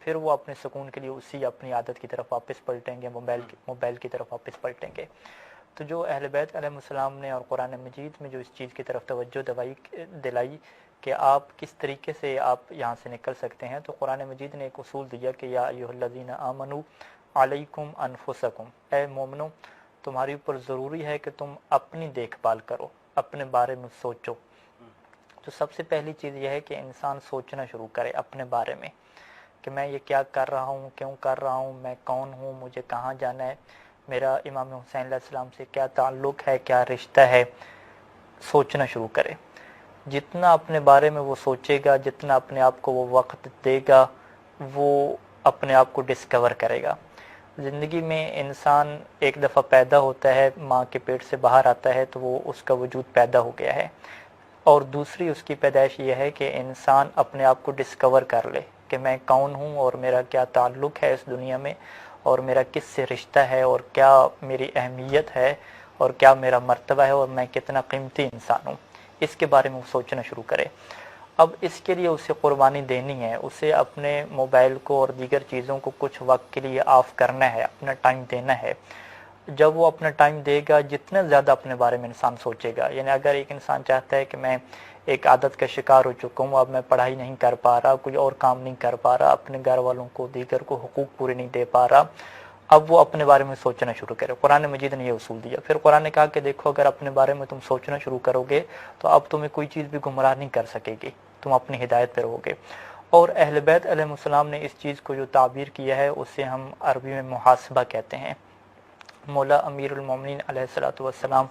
پھر وہ اپنے سکون کے لیے اسی اپنی عادت کی طرف واپس پلٹیں گے، موبائل کی طرف واپس پلٹیں گے۔ تو جو اہل بیت علیہ السلام نے اور قرآن مجید میں جو اس چیز کی طرف توجہ دلائی کہ آپ کس طریقے سے آپ یہاں سے نکل سکتے ہیں، تو قرآن مجید نے ایک اصول دیا کہ یا ایھا الذین آمنوا علیکم انفسکم، اے مومنو تمہاری اوپر ضروری ہے کہ تم اپنی دیکھ بھال کرو، اپنے بارے میں سوچو۔ تو سب سے پہلی چیز یہ ہے کہ انسان سوچنا شروع کرے اپنے بارے میں کہ میں یہ کیا کر رہا ہوں، کیوں کر رہا ہوں، میں کون ہوں، مجھے کہاں جانا ہے، میرا امام حسین علیہ السلام سے کیا تعلق ہے، کیا رشتہ ہے۔ سوچنا شروع کرے، جتنا اپنے بارے میں وہ سوچے گا، جتنا اپنے آپ کو وہ وقت دے گا، وہ اپنے آپ کو ڈسکور کرے گا۔ زندگی میں انسان ایک دفعہ پیدا ہوتا ہے، ماں کے پیٹ سے باہر آتا ہے تو وہ اس کا وجود پیدا ہو گیا ہے، اور دوسری اس کی پیدائش یہ ہے کہ انسان اپنے آپ کو ڈسکور کر لے کہ میں کون ہوں اور میرا کیا تعلق ہے اس دنیا میں، اور میرا کس سے رشتہ ہے، اور کیا میری اہمیت ہے، اور کیا میرا مرتبہ ہے، اور میں کتنا قیمتی انسان ہوں۔ اس کے بارے میں وہ سوچنا شروع کرے۔ اب اس کے لیے اسے قربانی دینی ہے، اسے اپنے موبائل کو اور دیگر چیزوں کو کچھ وقت کے لیے آف کرنا ہے، اپنا ٹائم دینا ہے۔ جب وہ اپنا ٹائم دے گا، جتنا زیادہ اپنے بارے میں انسان سوچے گا، یعنی اگر ایک انسان چاہتا ہے کہ میں ایک عادت کا شکار ہو چکا ہوں، اب میں پڑھائی نہیں کر پا رہا، کوئی اور کام نہیں کر پا رہا، اپنے گھر والوں کو دیگر کو حقوق پورے نہیں دے پا رہا، اب وہ اپنے بارے میں سوچنا شروع کرے۔ قرآن مجید نے یہ اصول دیا۔ پھر قرآن نے کہا کہ دیکھو اگر اپنے بارے میں تم سوچنا شروع کرو گے تو اب تمہیں کوئی چیز بھی گمراہ نہیں کر سکے گی، تم اپنی ہدایت پہ رہو گے۔ اور اہل بیت علیہ السلام نے اس چیز کو جو تعبیر کیا ہے اسے ہم عربی میں محاسبہ کہتے ہیں۔ مولا امیر المومنین علیہ الصلوۃ والسلام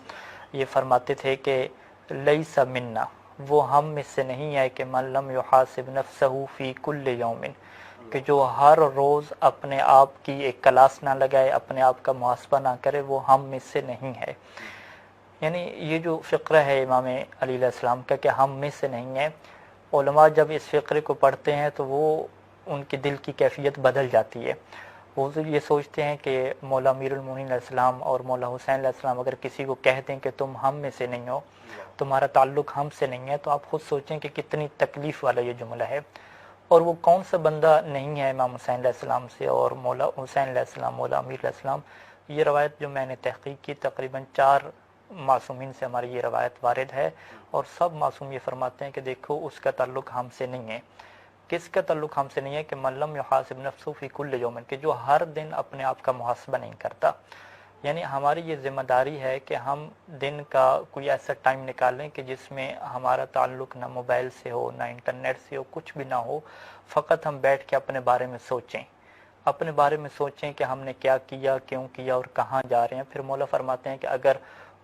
یہ فرماتے تھے کہ لیس منا، وہ ہم میں سے نہیں ہے کہ من لم یحاسب نفسہ فی کل یوم، کہ جو ہر روز اپنے آپ کی ایک کلاس نہ لگائے، اپنے آپ کا محاسبہ نہ کرے، وہ ہم میں سے نہیں ہے۔ یعنی یہ جو فقرہ ہے امام علی علیہ السلام کا کہ ہم میں سے نہیں ہے، علماء جب اس فقرے کو پڑھتے ہیں تو وہ ان کے دل کی کیفیت بدل جاتی ہے۔ وہ یہ سوچتے ہیں کہ مولا امیر المومنین علیہ السلام اور مولا حسین علیہ السلام اگر کسی کو کہہ دیں کہ تم ہم میں سے نہیں ہو، تمہارا تعلق ہم سے نہیں ہے، تو آپ خود سوچیں کہ کتنی تکلیف والا یہ جملہ ہے۔ اور وہ کون سا بندہ نہیں ہے امام حسین علیہ السلام سے اور مولا حسین علیہ السلام، مولا امیر علیہ السلام۔ یہ روایت جو میں نے تحقیق کی، تقریباً 4 معصومین سے ہماری یہ روایت وارد ہے، اور سب معصوم یہ فرماتے ہیں کہ دیکھو اس کا تعلق ہم سے نہیں ہے۔ کس کا تعلق ہم سے نہیں ہے؟ کہ من لم یحاسب نفسہ فی کل یوم، کہ جو ہر دن اپنے آپ کا محاسبہ نہیں کرتا۔ یعنی ہماری یہ ذمہ داری ہے کہ ہم دن کا کوئی ایسا ٹائم نکالیں کہ جس میں ہمارا تعلق نہ موبائل سے ہو، نہ انٹرنیٹ سے ہو، کچھ بھی نہ ہو، فقط ہم بیٹھ کے اپنے بارے میں سوچیں، اپنے بارے میں سوچیں کہ ہم نے کیا کیا، کیوں کیا، اور کہاں جا رہے ہیں۔ پھر مولا فرماتے ہیں کہ اگر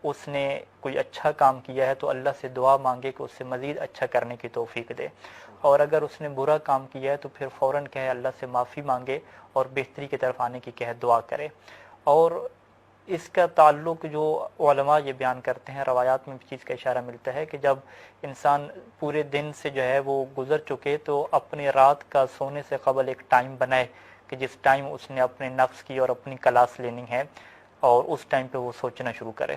اس نے کوئی اچھا کام کیا ہے تو اللہ سے دعا مانگے کہ اس سے مزید اچھا کرنے کی توفیق دے، اور اگر اس نے برا کام کیا ہے تو پھر فوراً کہے اللہ سے معافی مانگے اور بہتری کی طرف آنے کی کہے دعا کرے۔ اور اس کا تعلق جو علماء یہ بیان کرتے ہیں، روایات میں بھی چیز کا اشارہ ملتا ہے کہ جب انسان پورے دن سے جو ہے وہ گزر چکے تو اپنے رات کا سونے سے قبل ایک ٹائم بنائے کہ جس ٹائم اس نے اپنے نفس کی اور اپنی کلاس لینی ہے، اور اس ٹائم پہ وہ سوچنا شروع کرے۔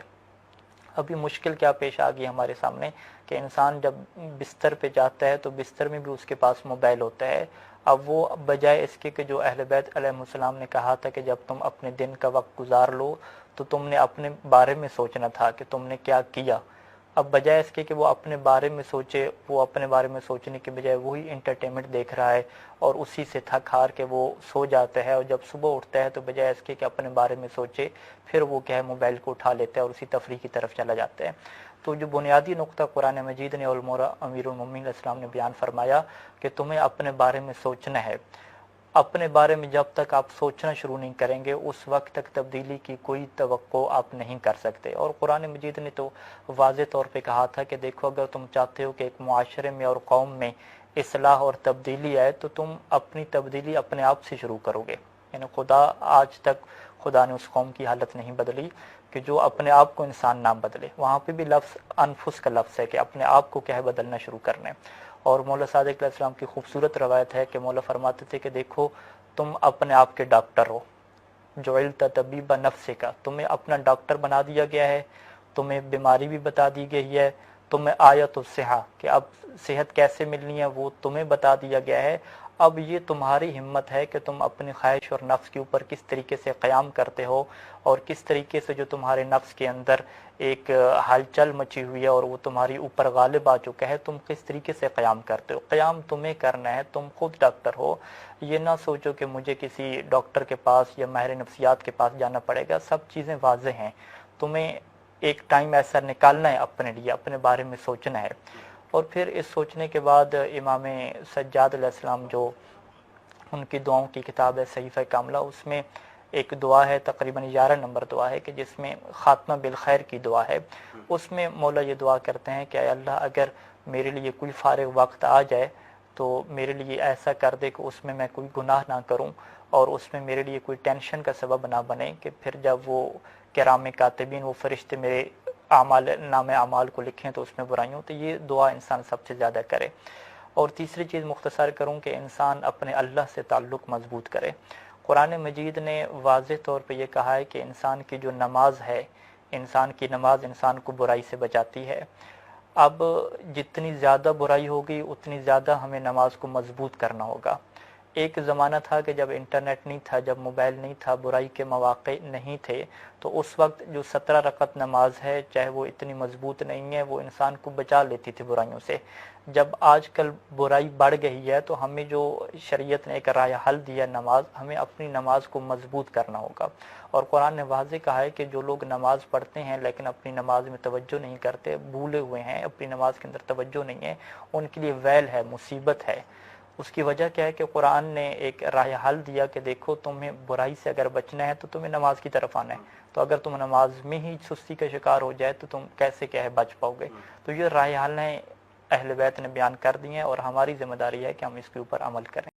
ابھی مشکل کیا پیش آ گئی ہمارے سامنے کہ انسان جب بستر پہ جاتا ہے تو بستر میں بھی اس کے پاس موبائل ہوتا ہے۔ اب وہ بجائے اس کے کہ جو اہل بیت علیہ السلام نے کہا تھا کہ جب تم اپنے دن کا وقت گزار لو تو تم نے اپنے بارے میں سوچنا تھا کہ تم نے کیا کیا، اب بجائے اس کے کہ وہ اپنے بارے میں سوچے، وہ اپنے بارے میں سوچنے کے بجائے وہی انٹرٹینمنٹ دیکھ رہا ہے اور اسی سے تھک ہار کے وہ سو جاتا ہے، اور جب صبح اٹھتا ہے تو بجائے اس کے کہ اپنے بارے میں سوچے، پھر وہ کیا ہے موبائل کو اٹھا لیتا ہے اور اسی تفریح کی طرف چلا جاتا ہے۔ تو جو بنیادی نقطہ قرآن مجید نے اور مولا امیر المومنین علیہ السلام نے بیان فرمایا کہ تمہیں اپنے بارے میں سوچنا ہے۔ اپنے بارے میں جب تک آپ سوچنا شروع نہیں کریں گے اس وقت تک تبدیلی کی کوئی توقع آپ نہیں کر سکتے۔ اور قرآن مجید نے تو واضح طور پہ کہا تھا کہ دیکھو اگر تم چاہتے ہو کہ ایک معاشرے میں اور قوم میں اصلاح اور تبدیلی آئے تو تم اپنی تبدیلی اپنے آپ سے شروع کرو گے۔ یعنی آج تک خدا نے اس قوم کی حالت نہیں بدلی کہ جو اپنے آپ کو انسان نہ بدلے۔ وہاں پہ بھی لفظ انفس کا لفظ ہے کہ اپنے آپ کو کیا ہے بدلنا شروع کرنے۔ اور مولا صادق علیہ السلام کی خوبصورت روایت ہے کہ مولا فرماتے تھے کہ دیکھو تم اپنے آپ کے ڈاکٹر ہو، جعلت طبیب نفسک، تمہیں اپنا ڈاکٹر بنا دیا گیا ہے، تمہیں بیماری بھی بتا دی گئی ہے، تمہیں آیت الصحہ کہ اب صحت کیسے ملنی ہے وہ تمہیں بتا دیا گیا ہے۔ اب یہ تمہاری ہمت ہے کہ تم اپنی خواہش اور نفس کے اوپر کس طریقے سے قیام کرتے ہو، اور کس طریقے سے جو تمہارے نفس کے اندر ایک ہلچل مچی ہوئی ہے اور وہ تمہاری اوپر غالب آ چکا ہے، تم کس طریقے سے قیام کرتے ہو۔ قیام تمہیں کرنا ہے، تم خود ڈاکٹر ہو، یہ نہ سوچو کہ مجھے کسی ڈاکٹر کے پاس یا ماہر نفسیات کے پاس جانا پڑے گا، سب چیزیں واضح ہیں، تمہیں ایک ٹائم ایسا نکالنا ہے اپنے لیے، اپنے بارے میں سوچنا ہے۔ اور پھر اس سوچنے کے بعد امام سجاد علیہ السلام جو ان کی دعاؤں کی کتاب ہے صحیفہ کاملہ، اس میں ایک دعا ہے، تقریباً 11 نمبر دعا ہے، کہ جس میں خاتمہ بالخیر کی دعا ہے۔ اس میں مولا یہ دعا کرتے ہیں کہ اے اللہ، اگر میرے لیے کوئی فارغ وقت آ جائے تو میرے لیے ایسا کر دے کہ اس میں میں کوئی گناہ نہ کروں، اور اس میں میرے لیے کوئی ٹینشن کا سبب نہ بنے کہ پھر جب وہ کرام کاتبین، وہ فرشتے میرے نام اعمال کو لکھیں تو اس میں برائیوں، تو یہ دعا انسان سب سے زیادہ کرے۔ اور تیسری چیز مختصر کروں کہ انسان اپنے اللہ سے تعلق مضبوط کرے۔ قرآن مجید نے واضح طور پہ یہ کہا ہے کہ انسان کی جو نماز ہے، انسان کی نماز انسان کو برائی سے بچاتی ہے۔ اب جتنی زیادہ برائی ہوگی اتنی زیادہ ہمیں نماز کو مضبوط کرنا ہوگا۔ ایک زمانہ تھا کہ جب انٹرنیٹ نہیں تھا، جب موبائل نہیں تھا، برائی کے مواقع نہیں تھے، تو اس وقت جو 17 رکعت نماز ہے، چاہے وہ اتنی مضبوط نہیں ہے، وہ انسان کو بچا لیتی تھی برائیوں سے۔ جب آج کل برائی بڑھ گئی ہے تو ہمیں جو شریعت نے ایک رائے حل دیا نماز، ہمیں اپنی نماز کو مضبوط کرنا ہوگا۔ اور قرآن نے واضح کہا ہے کہ جو لوگ نماز پڑھتے ہیں لیکن اپنی نماز میں توجہ نہیں کرتے، بھولے ہوئے ہیں، اپنی نماز کے اندر توجہ نہیں ہے، ان کے لیے ویل ہے، مصیبت ہے۔ اس کی وجہ کیا ہے کہ قرآن نے ایک راہ حل دیا کہ دیکھو، تمہیں برائی سے اگر بچنا ہے تو تمہیں نماز کی طرف آنا ہے، تو اگر تم نماز میں ہی سستی کا شکار ہو جائے تو تم کیسے کیا ہے بچ پاؤ گے۔ تو یہ راہ حل ہیں اہل بیت نے بیان کر دی ہیں، اور ہماری ذمہ داری ہے کہ ہم اس کے اوپر عمل کریں۔